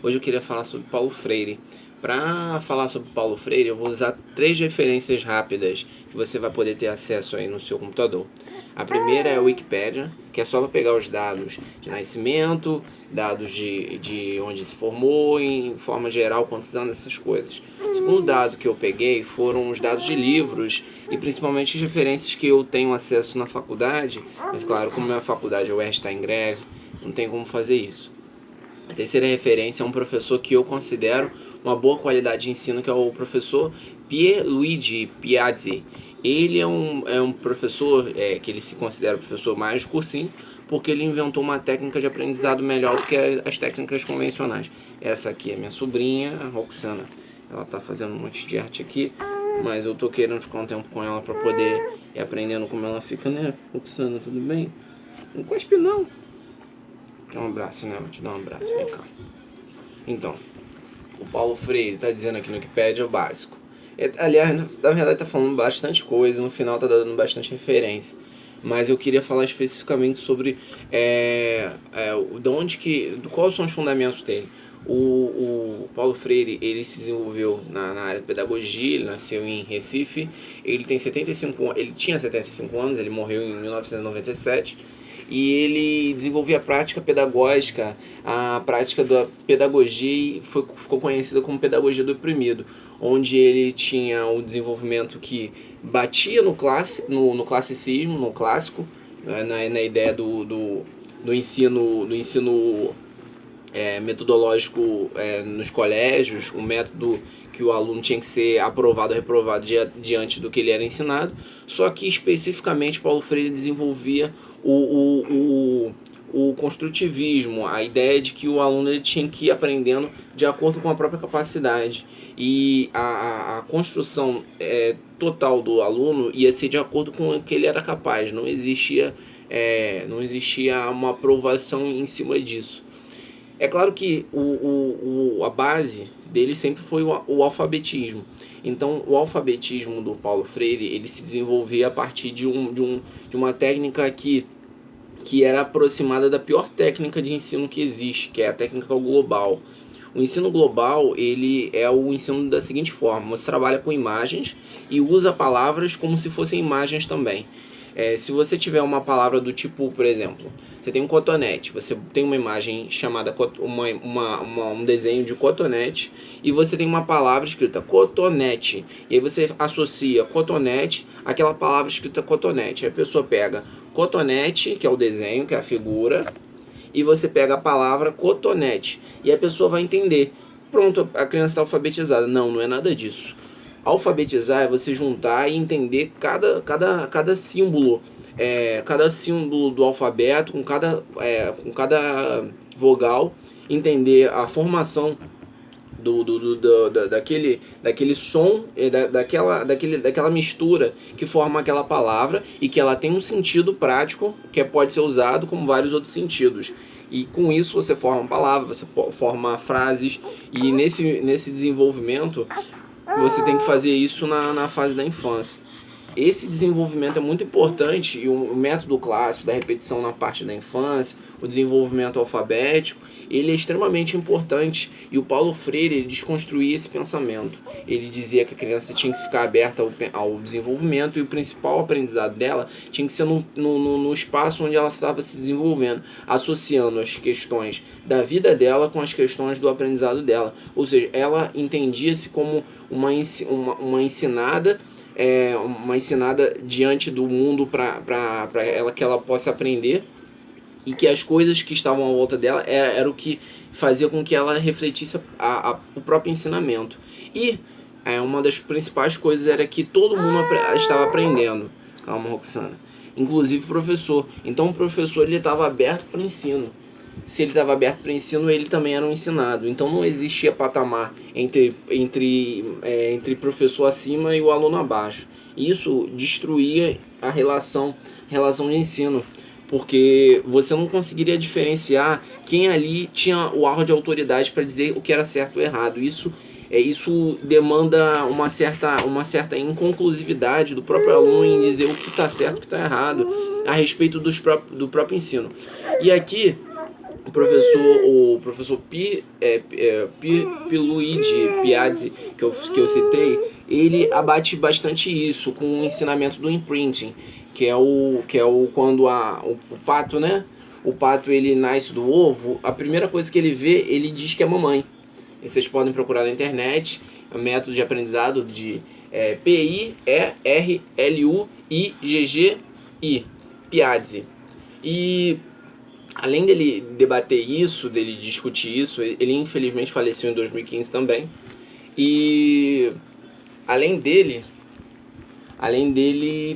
Hoje eu queria falar sobre Paulo Freire. Para falar sobre Paulo Freire, eu vou usar 3 referências rápidas que você vai poder ter acesso aí no seu computador. A primeira é a Wikipédia, que é só para pegar os dados de nascimento, dados de onde se formou, em forma geral, quantos anos, essas coisas. O segundo dado que eu peguei foram os dados de livros e principalmente as referências que eu tenho acesso na faculdade, mas claro, como minha faculdade é o UERJ está em greve, não tem como fazer isso. A terceira referência é um professor que eu considero uma boa qualidade de ensino, que é o professor Pierluigi Piazzi. Ele é um professor que ele se considera o professor mais de cursinho, porque ele inventou uma técnica de aprendizado melhor do que as técnicas convencionais. Essa aqui é minha sobrinha, a Roxana. Ela tá fazendo um monte de arte aqui, mas eu tô querendo ficar um tempo com ela para poder ir aprendendo como ela fica, né? Roxana, tudo bem? Não cospe não. Quer um abraço, né? Vou te dar um abraço, vem cá. Então, o Paulo Freire está dizendo aqui no Wikipédia o básico. Aliás, na verdade está falando bastante coisa, no final está dando bastante referência. Mas eu queria falar especificamente sobre quais são os fundamentos dele. O Paulo Freire, ele se desenvolveu na área de pedagogia, ele nasceu em Recife, ele tinha 75 anos, ele morreu em 1997. E ele desenvolvia a prática pedagógica, a prática da pedagogia ficou conhecida como pedagogia do oprimido, onde ele tinha um desenvolvimento que batia no classicismo, no clássico, na ideia do ensino metodológico nos colégios, um método que o aluno tinha que ser aprovado ou reprovado diante do que ele era ensinado, só que especificamente Paulo Freire desenvolvia o construtivismo, a ideia de que o aluno ele tinha que ir aprendendo de acordo com a própria capacidade, e a construção total do aluno ia ser de acordo com o que ele era capaz, não existia uma aprovação em cima disso. É claro que a base dele sempre foi o alfabetismo. Então, o alfabetismo do Paulo Freire ele se desenvolvia a partir de uma técnica que era aproximada da pior técnica de ensino que existe, que é a técnica global. O ensino global ele é o ensino da seguinte forma: você trabalha com imagens e usa palavras como se fossem imagens também. Se você tiver uma palavra do tipo, por exemplo, você tem um cotonete, você tem uma imagem chamada um desenho de cotonete, e você tem uma palavra escrita cotonete, e aí você associa cotonete àquela palavra escrita cotonete. Aí a pessoa pega cotonete, que é o desenho, que é a figura, e você pega a palavra cotonete, e a pessoa vai entender. Pronto, a criança está alfabetizada. Não é nada disso. Alfabetizar é você juntar e entender cada símbolo, cada símbolo do alfabeto, com cada vogal, entender a formação daquele som, daquela mistura que forma aquela palavra, e que ela tem um sentido prático que pode ser usado como vários outros sentidos. E com isso você forma palavras, você forma frases, e nesse desenvolvimento você tem que fazer isso na fase da infância. Esse desenvolvimento é muito importante, e o método clássico da repetição na parte da infância, o desenvolvimento alfabético, ele é extremamente importante, e o Paulo Freire ele desconstruía esse pensamento. Ele dizia que a criança tinha que ficar aberta ao desenvolvimento, e o principal aprendizado dela tinha que ser no espaço onde ela estava se desenvolvendo, associando as questões da vida dela com as questões do aprendizado dela. Ou seja, ela entendia-se como uma ensinada, uma ensinada diante do mundo para que ela possa aprender, e que as coisas que estavam à volta dela era o que fazia com que ela refletisse o próprio ensinamento. E uma das principais coisas era que todo mundo estava aprendendo. Calma, Roxana. Inclusive o professor. Então o professor ele estava aberto para o ensino. Se ele estava aberto para o ensino, ele também era um ensinado. Então não existia patamar entre professor acima e o aluno abaixo. Isso destruía a relação de ensino, porque você não conseguiria diferenciar quem ali tinha o ar de autoridade para dizer o que era certo ou errado. Isso demanda uma certa inconclusividade do próprio aluno em dizer o que está certo e o que está errado a respeito do próprio ensino. E aqui o professor Pierluigi Piazzi, que eu citei, ele abate bastante isso com o ensinamento do imprinting, que é o quando o pato, né? O pato, ele nasce do ovo, a primeira coisa que ele vê, ele diz que é mamãe. E vocês podem procurar na internet, o método de aprendizado de Pierluigi, Piazzi. E além dele debater isso, dele discutir isso, ele infelizmente faleceu em 2015 também. E além dele,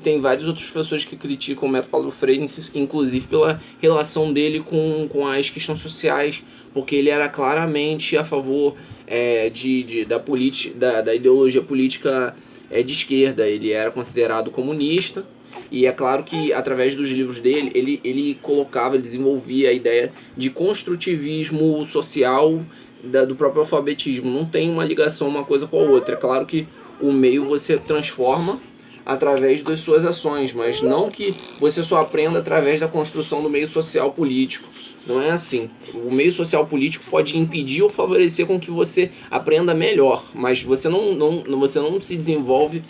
tem vários outros professores que criticam o método Paulo Freire, inclusive pela relação dele com as questões sociais, porque ele era claramente a favor da ideologia política de esquerda. Ele era considerado comunista, e é claro que através dos livros dele, ele desenvolvia a ideia de construtivismo social do próprio alfabetismo. Não tem uma ligação uma coisa com a outra. É claro que o meio você transforma através das suas ações, mas não que você só aprenda através da construção do meio social político. Não é assim. O meio social político pode impedir ou favorecer com que você aprenda melhor, mas você não se desenvolve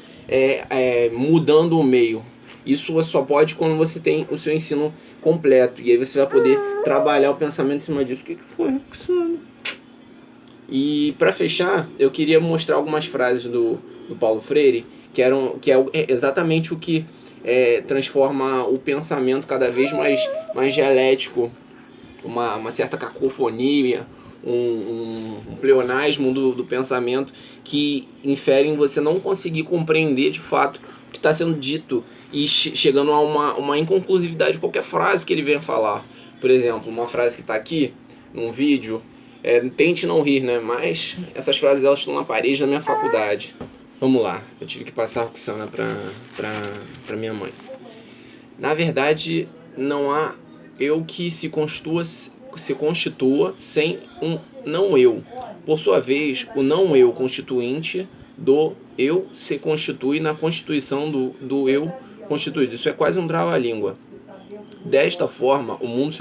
mudando o meio. Isso só pode quando você tem o seu ensino completo, e aí você vai poder trabalhar o pensamento em cima disso. O que foi, Roxana? E para fechar, eu queria mostrar algumas frases do Paulo Freire, que é exatamente o que transforma o pensamento cada vez mais dialético, uma certa cacofonia, um pleonasmo do pensamento, que infere em você não conseguir compreender de fato o que está sendo dito, e chegando a uma inconclusividade de qualquer frase que ele venha falar. Por exemplo, uma frase que está aqui num vídeo, tente não rir, né? Mas essas frases, elas estão na parede da minha faculdade. Vamos lá, eu tive que passar a Roxana pra minha mãe. Na verdade, não há eu que se constitua sem um não-eu. Por sua vez, o não-eu constituinte do eu se constitui na constituição do eu constituído. Isso é quase um trava-língua. Desta forma, o mundo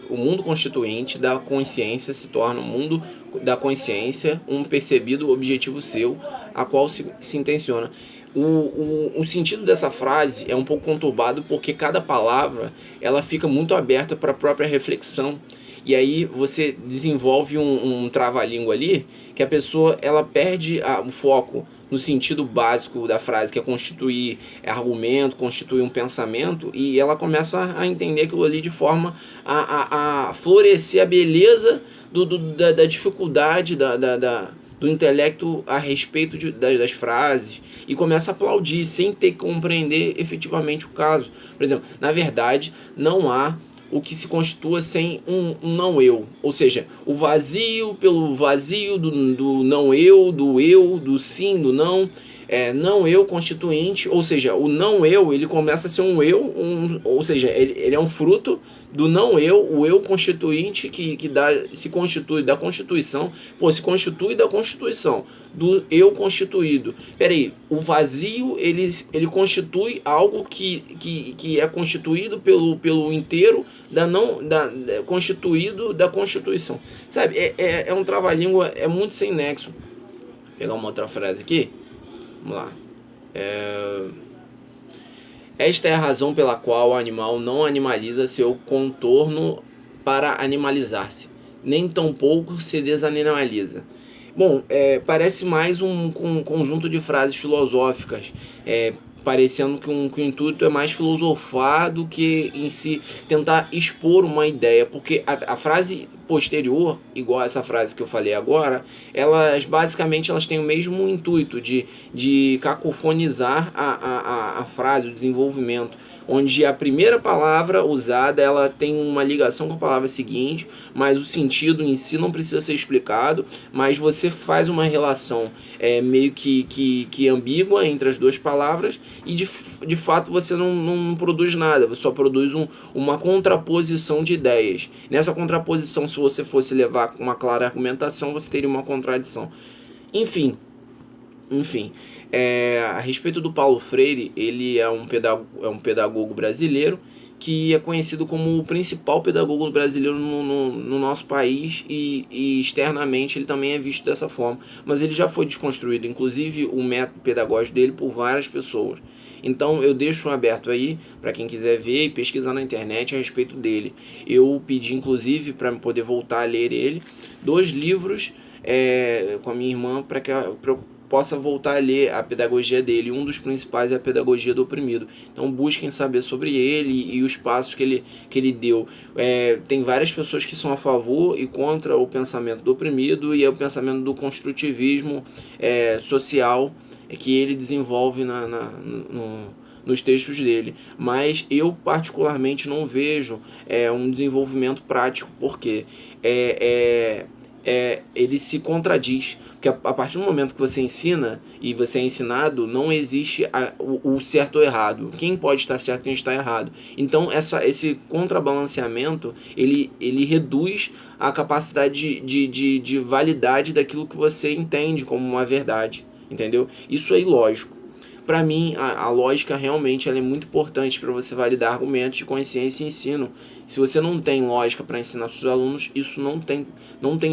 o mundo constituinte da consciência se torna o mundo da consciência, um percebido objetivo seu, a qual se intenciona. O sentido dessa frase é um pouco conturbado, porque cada palavra ela fica muito aberta para a própria reflexão. E aí você desenvolve um trava-língua ali, que a pessoa ela perde o foco no sentido básico da frase, que é constituir argumento, constituir um pensamento, e ela começa a entender aquilo ali de forma a florescer a beleza da dificuldade do intelecto a respeito das frases, e começa a aplaudir sem ter que compreender efetivamente o caso. Por exemplo, na verdade, não há o que se constitua sem um não-eu, ou seja, o vazio pelo vazio do não-eu, do sim, do não, não-eu constituinte, ou seja, o não-eu, ele começa a ser um eu, ou seja, ele é um fruto do não-eu, o eu constituinte que se constitui da Constituição, se constitui da Constituição, do eu constituído. Peraí, o vazio, ele constitui algo que é constituído pelo inteiro, constituído da Constituição. Sabe, é um trava-língua, é muito sem nexo. Vou pegar uma outra frase aqui. Vamos lá. Esta é a razão pela qual o animal não animaliza seu contorno para animalizar-se, nem tampouco se desanimaliza. Bom, parece mais um conjunto de frases filosóficas, parecendo que o intuito é mais filosofar do que em si tentar expor uma ideia, porque a frase posterior, igual essa frase que eu falei agora, basicamente elas têm o mesmo intuito de cacofonizar a frase, o desenvolvimento, onde a primeira palavra usada ela tem uma ligação com a palavra seguinte, mas o sentido em si não precisa ser explicado, mas você faz uma relação meio que ambígua entre as duas palavras, e de fato você não produz nada, você só produz uma contraposição de ideias. Nessa contraposição, se você fosse levar com uma clara argumentação, você teria uma contradição. Enfim, a respeito do Paulo Freire, ele é um pedagogo brasileiro que é conhecido como o principal pedagogo brasileiro no nosso país e externamente ele também é visto dessa forma. Mas ele já foi desconstruído, inclusive o método pedagógico dele, por várias pessoas. Então eu deixo aberto aí para quem quiser ver e pesquisar na internet a respeito dele. Eu pedi inclusive para poder voltar a ler ele, 2 livros com a minha irmã para que eu possa voltar a ler a pedagogia dele. Um dos principais é a pedagogia do oprimido. Então busquem saber sobre ele e os passos que ele deu. Tem várias pessoas que são a favor e contra o pensamento do oprimido e o pensamento do construtivismo social que ele desenvolve nos textos dele. Mas eu particularmente não vejo um desenvolvimento prático, porque ele se contradiz. Porque a partir do momento que você ensina e você é ensinado, não existe o certo ou errado. Quem pode estar certo e quem está errado. Então esse contrabalanceamento ele reduz a capacidade de validade daquilo que você entende como uma verdade. Entendeu? Isso é ilógico. Para mim, a lógica realmente ela é muito importante para você validar argumentos de consciência e ensino. Se você não tem lógica para ensinar seus alunos, isso não tem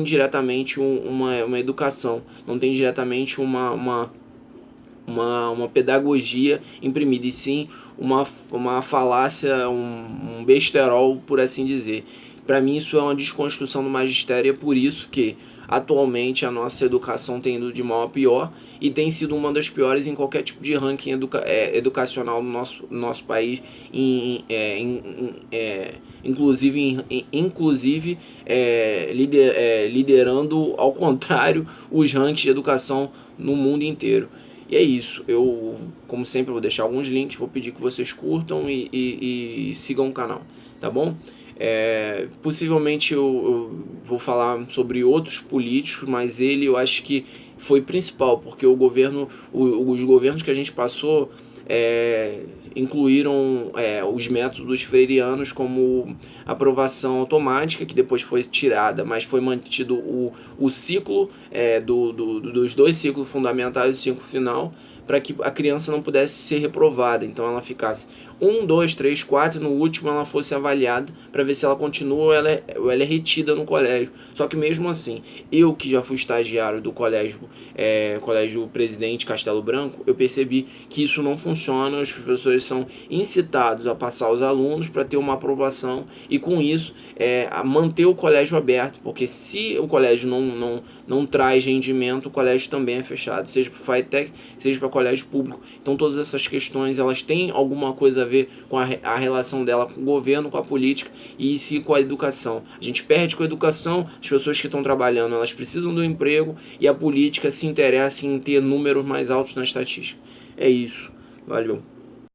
diretamente uma educação, não tem diretamente uma pedagogia imprimida, e sim uma falácia, um besterol, por assim dizer. Para mim isso é uma desconstrução do magistério, e é por isso que atualmente a nossa educação tem ido de mal a pior e tem sido uma das piores em qualquer tipo de ranking educacional no nosso país, inclusive liderando ao contrário os rankings de educação no mundo inteiro. E é isso, eu como sempre vou deixar alguns links, vou pedir que vocês curtam e sigam o canal, tá bom? Possivelmente eu vou falar sobre outros políticos, mas eu acho que foi principal, porque os governos que a gente passou incluíram os métodos freirianos, como aprovação automática, que depois foi tirada, mas foi mantido o ciclo dos 2 ciclos fundamentais e o ciclo final, para que a criança não pudesse ser reprovada. Então ela ficasse 1, 2, 3, 4 e no último ela fosse avaliada para ver se ela continua ou ela é retida no colégio. Só que mesmo assim, eu que já fui estagiário do colégio Presidente Castelo Branco, eu percebi que isso não funciona. Os professores são incitados a passar os alunos para ter uma aprovação e com isso a manter o colégio aberto, porque se o colégio não traz rendimento, o colégio também é fechado, seja para o FATEC, seja para colégio público. Então todas essas questões elas têm alguma coisa a ver com a relação dela com o governo, com a política e com a educação. A gente perde com a educação, as pessoas que estão trabalhando elas precisam do emprego e a política se interessa em ter números mais altos na estatística. É isso, valeu.